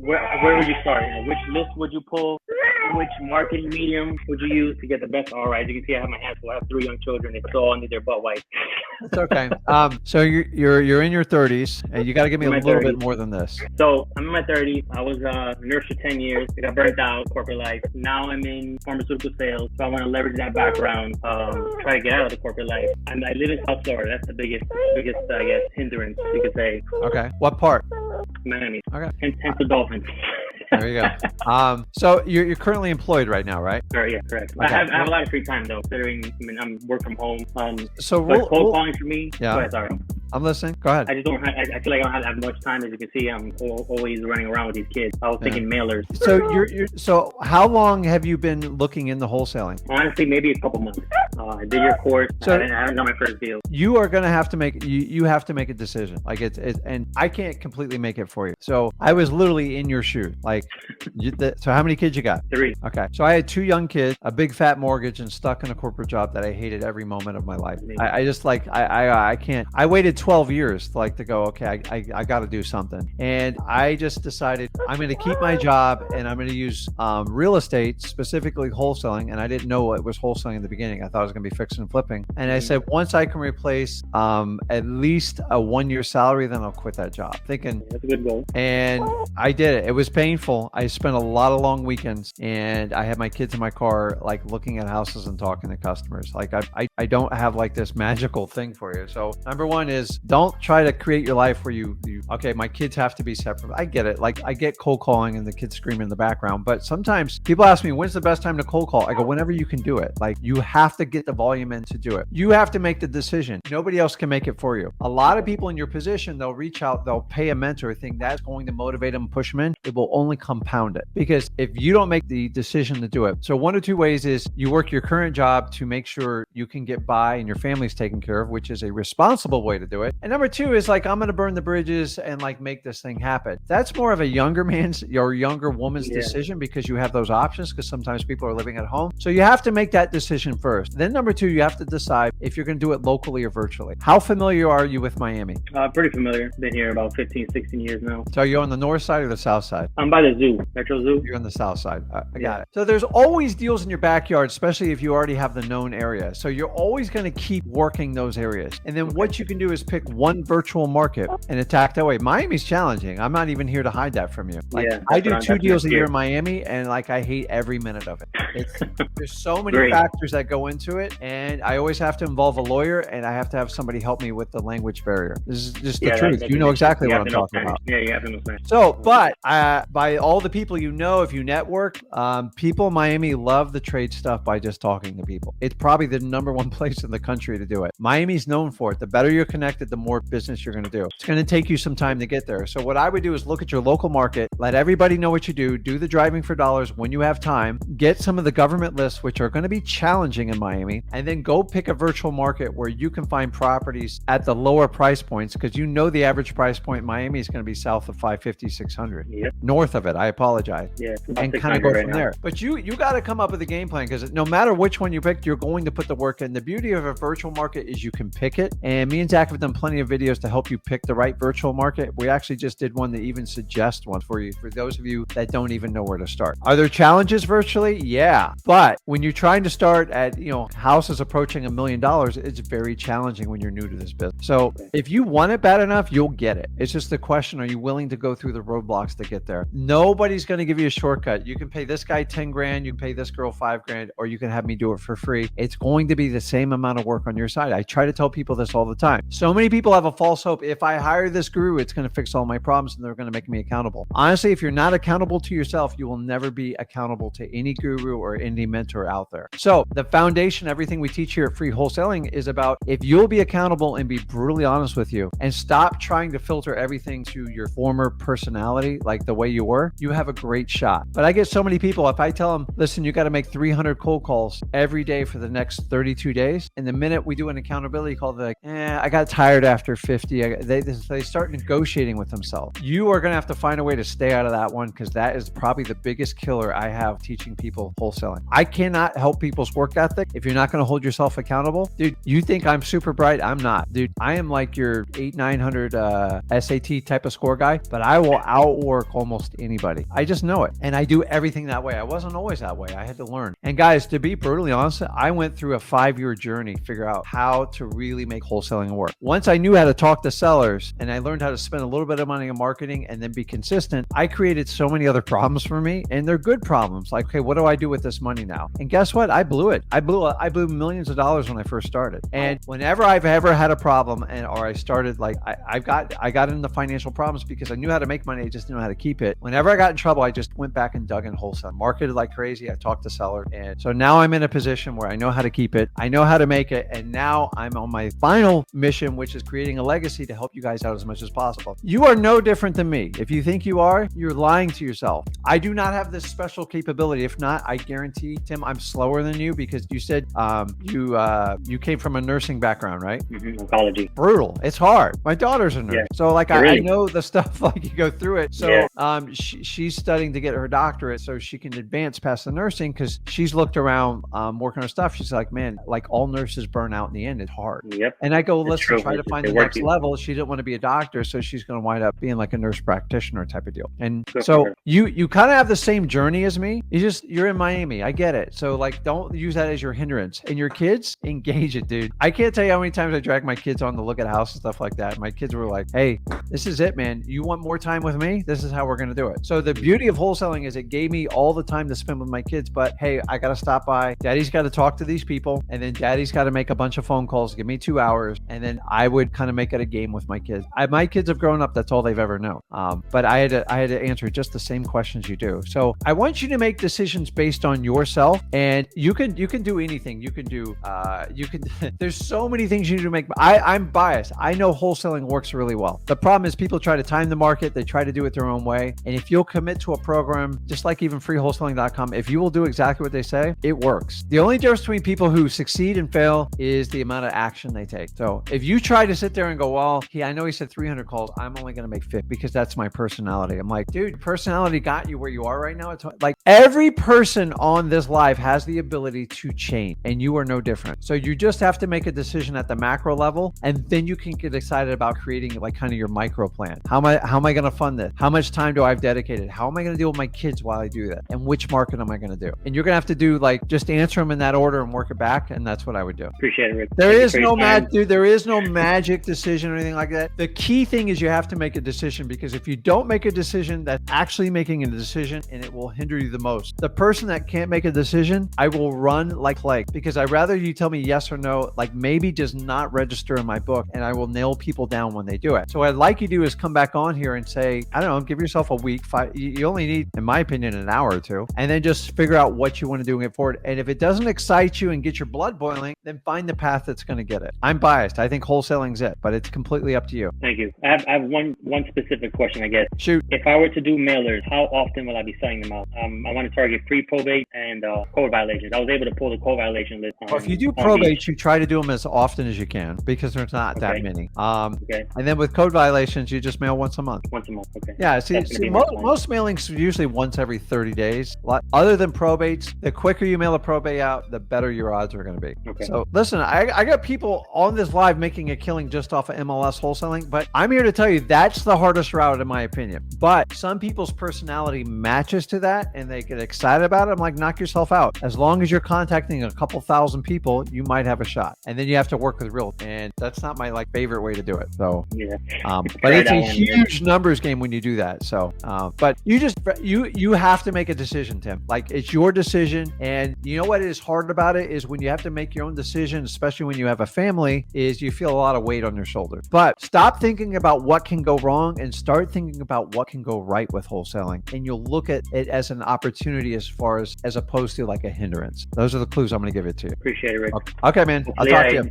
where would you start? Which list would you pull? Which marketing medium would you use to get the best ROI? As you can see, I have my hands full. I have 3 young children. They all need their butt wiped. It's okay. So you're in your 30s, and you got to give me a little bit more than this. So I'm in my 30s. I was a nurse for 10 years. I got burnt out, corporate life. Now I'm in pharmaceutical sales. So I want to leverage that background, try to get out of the corporate life. And I live in South Florida. That's the biggest, I guess, hindrance you could say. Okay. What part? Miami. Okay. Hence the Dolphins. There you go. So you're currently employed right now, right? Sure, yeah, correct. Okay. I have a lot of free time though, considering I'm work from home. So cold calling for me. Yeah. Go ahead, sorry. I'm listening. Go ahead. I just don't. I feel like I don't have that much time. As you can see, I'm always running around with these kids. I was thinking mailers. So so how long have you been looking into wholesaling? Honestly, maybe a couple months. I did your course. So I haven't done my first deal. You are going to have to make you have to make a decision. Like and I can't completely make it for you. So I was literally in your shoes. Like, so how many kids you got? 3. Okay. So I had 2 young kids, a big fat mortgage, and stuck in a corporate job that I hated every moment of my life. I just like I can't. I waited 12 years to go, okay, I got to do something. And I just decided I'm going to keep my job and I'm going to use real estate, specifically wholesaling. And I didn't know it was wholesaling in the beginning. I thought it was going to be fixing and flipping. And I said, once I can replace at least a 1-year salary, then I'll quit that job. Thinking that's a good goal. And I did it. It was painful. I spent a lot of long weekends, and I had my kids in my car, like looking at houses and talking to customers. Like I don't have like this magical thing for you. So number 1 is don't try to create your life where you okay, my kids have to be separate. I get it. Like I get cold calling and the kids screaming in the background, but sometimes people ask me, when's the best time to cold call? I go, whenever you can do it. Like you have to get the volume in to do it. You have to make the decision. Nobody else can make it for you. A lot of people in your position, they'll reach out, they'll pay a mentor, think that's going to motivate them, push them in. It will only compound it, because if you don't make the decision to do it. So 1 or 2 ways is you work your current job to make sure you can get by and your family's taken care of, which is a responsible way to do it. And number 2 is like, I'm going to burn the bridges and like make this thing happen. That's more of a younger man's or younger woman's decision, because you have those options, because sometimes people are living at home. So you have to make that decision first. Then number 2, you have to decide if you're going to do it locally or virtually. How familiar are you with Miami? Pretty familiar. Been here about 15, 16 years now. So are you on the north side or the south side? I'm by the zoo, Metro Zoo. You're on the south side. I got it. So there's always deals in your backyard, especially if you already have the known area. So you're always going to keep working those areas. And then what you can do is pick one virtual market and attack that way. Miami's challenging. I'm not even here to hide that from you. Like I do 2 deals a year in Miami, and like I hate every minute of it. There's so many factors that go into it, and I always have to involve a lawyer, and I have to have somebody help me with the language barrier. This is just the truth. You know exactly what I'm talking about. Yeah, you have to know Spanish. So, but by all the people you know, if you network, people in Miami love the trade stuff by just talking to people. It's probably the number 1 place in the country to do it. Miami's known for it. The better you're connected, the more business you're going to do. It's going to take you some time to get there. So what I would do is look at your local market, let everybody know what you do the driving for dollars when you have time, get some of the government lists, which are going to be challenging in Miami, and then go pick a virtual market where you can find properties at the lower price points, because you know the average price point in Miami is going to be south of 550, 600. Yep. North of it, I apologize. Yeah, and kind of go from there. But you got to come up with a game plan, because no matter which one you pick, you're going to put the work in. The beauty of a virtual market is you can pick it. And me and Zach have done plenty of videos to help you pick the right virtual market. We actually just did one that even suggests one for you, for those of you that don't even know where to start. Are there challenges virtually? Yeah. But when you're trying to start at, houses approaching $1 million, it's very challenging when you're new to this business. So if you want it bad enough, you'll get it. It's just the question, are you willing to go through the roadblocks to get there? Nobody's going to give you a shortcut. You can pay this guy 10 grand, you can pay this girl 5 grand, or you can have me do it for free. It's going to be the same amount of work on your side. I try to tell people this all the time. So many people have a false hope. If I hire this guru, it's going to fix all my problems and they're going to make me accountable. Honestly, if you're not accountable to yourself, you will never be accountable to any guru or any mentor out there. So the foundation, everything we teach here at Free Wholesaling is about, if you'll be accountable and be brutally honest with you and stop trying to filter everything to your former personality, like the way you were, you have a great shot. But I get so many people, if I tell them, listen, you got to make 300 cold calls every day for the next 32 days. And the minute we do an accountability call, they're like, I got tired after 50. They start negotiating with themselves. You are going to have to find a way to stay out of that one, because that is probably the biggest killer I have teaching people wholesaling. I cannot help people's work ethic if you're not going to hold yourself accountable. Dude, you think I'm super bright? I'm not, dude. I am like your 800-900 SAT type of score guy, but I will outwork almost anybody. I just know it. And I do everything that way. I wasn't always that way. I had to learn. And guys, to be brutally honest, I went through a 5-year journey to figure out how to really make wholesaling work. Once I knew how to talk to sellers and I learned how to spend a little bit of money on marketing and then be consistent, I created so many other problems for me, and they're good problems. Like, okay, what do I do with this money now? And guess what? I blew it. I blew millions of dollars when I first started. And whenever I've ever had a problem or I started, like I got into financial problems because I knew how to make money. I just didn't know how to keep it. Whenever I got in trouble, I just went back and dug in wholesale, marketed like crazy. I talked to sellers. And so now I'm in a position where I know how to keep it. I know how to make it. And now I'm on my final mission, which is creating a legacy to help you guys out as much as possible. You are no different than me. If you think you are, you're lying to yourself. I do not have this special capability. If not, I guarantee, Tim, I'm slower than you because you said you came from a nursing background, right? Oncology. Brutal. It's hard. My daughter's a nurse. Yeah. So like Really? I know the stuff, like you go through it. So Yeah. she's studying to get her doctorate so she can advance past the nursing because she's looked around working her stuff. She's like, man, like all nurses burn out in the end. It's hard. Yep. And I go, It's listen, true. try to find They the work next you. level. She didn't want to be a doctor, so she's going to wind up being like a nurse practitioner type of deal. And Good for so her. you kind of have the same journey as me. You're in Miami. I get it. So like, don't use that as your hindrance. And your kids, engage it, dude. I can't tell you how many times I drag my kids on to look at a house and stuff like that. My kids were like, hey, this is it, man. You want more time with me? This is how we're going to do it. So the beauty of wholesaling is it gave me all the time to spend with my kids, but hey, I got to stop by. Daddy's got to talk to these people. And then daddy's got to make a bunch of phone calls, give me 2 hours. And then I would kind of make it a game with my kids. My kids have grown up. That's all they've ever known. But I had to answer just the same questions you do. So I want you to make decisions based on yourself, and you can do anything. You can do, there's so many things you need to make. I'm biased. I know wholesaling works really well. The problem is people try to time the market. They try to do it their own way. And if you'll commit to a program, just like even freewholesaling.com, if you will do exactly what they say, it works. The only difference between people who succeed and fail is the amount of action they take. So if you try to sit there and go, well, I know he said 300 calls, I'm only going to make 50 because that's my personality. I'm like, dude, personality got you where you are right now. It's like every person on this live has the ability to change, and you are no different. So you just have to make a decision at the macro level, and then you can get excited about creating like kind of your micro plan. How am I going to fund this? How much time do I have dedicated? How am I going to deal with my kids while I do that? And which market am I going to do? And you're going to have to do like just answer them in that order and work it back. And that's what I would do. Appreciate it, Rick. There Thank you is for your no time. dude. There is no magic decision or anything like that. The key thing is you have to make a decision, because if you don't make a decision, that's actually making a decision, and it will hinder you the most. The person that can't make a decision, I will run like plague, because I'd rather you tell me yes or no, like maybe does not register in my book, and I will nail people down when they do it. So what I'd like you to do is come back on here and say, I don't know, give yourself a week, 5. You only need, in my opinion, an hour or two, and then just figure out what you want to do and get forward. And if it doesn't excite you and get your blood boiling, then find the path that's going to get it. I'm biased. I think wholesaling's it, but it's completely up to you. Thank you. I have one specific question, I guess. Shoot. If I were to do mailers, how often will I be selling them out? I want to target pre-probate and code violations. I was able to pull the code violation list. Well, if you do probate, you try to do them as often as you can, because there's not that many. Okay. And then with code violations, you just mail once a month. Once a month. Okay. Yeah. That's gonna See, be my plan. most mailings are usually once every 30 days. Other than probates, the quicker you mail a probate out, the better your odds are going to be. Okay. So listen, I got people on this live making a killing just off of MLS wholesaling, but I'm here to tell you that's the hardest route in my opinion. But some people's personality matches to that and they get excited about it. I'm like, knock yourself out. As long as you're contacting a couple thousand people, you might have a shot. And then you have to work with real, and that's not my favorite way to do it. So, yeah. But it's a huge numbers game when you do that. So, but you have to make a decision, Tim. Like, it's your decision. And you know what is hard about it is when you have to make your own decision, especially when you have a family, is you feel a lot of weight on your shoulders. But stop thinking about what can go wrong and start thinking about what can go right with wholesaling. And you'll look at it as an opportunity as opposed to like a hindrance. Those are the clues I'm going to give it to you. Appreciate it, Rick. Okay, man. I'll talk to you.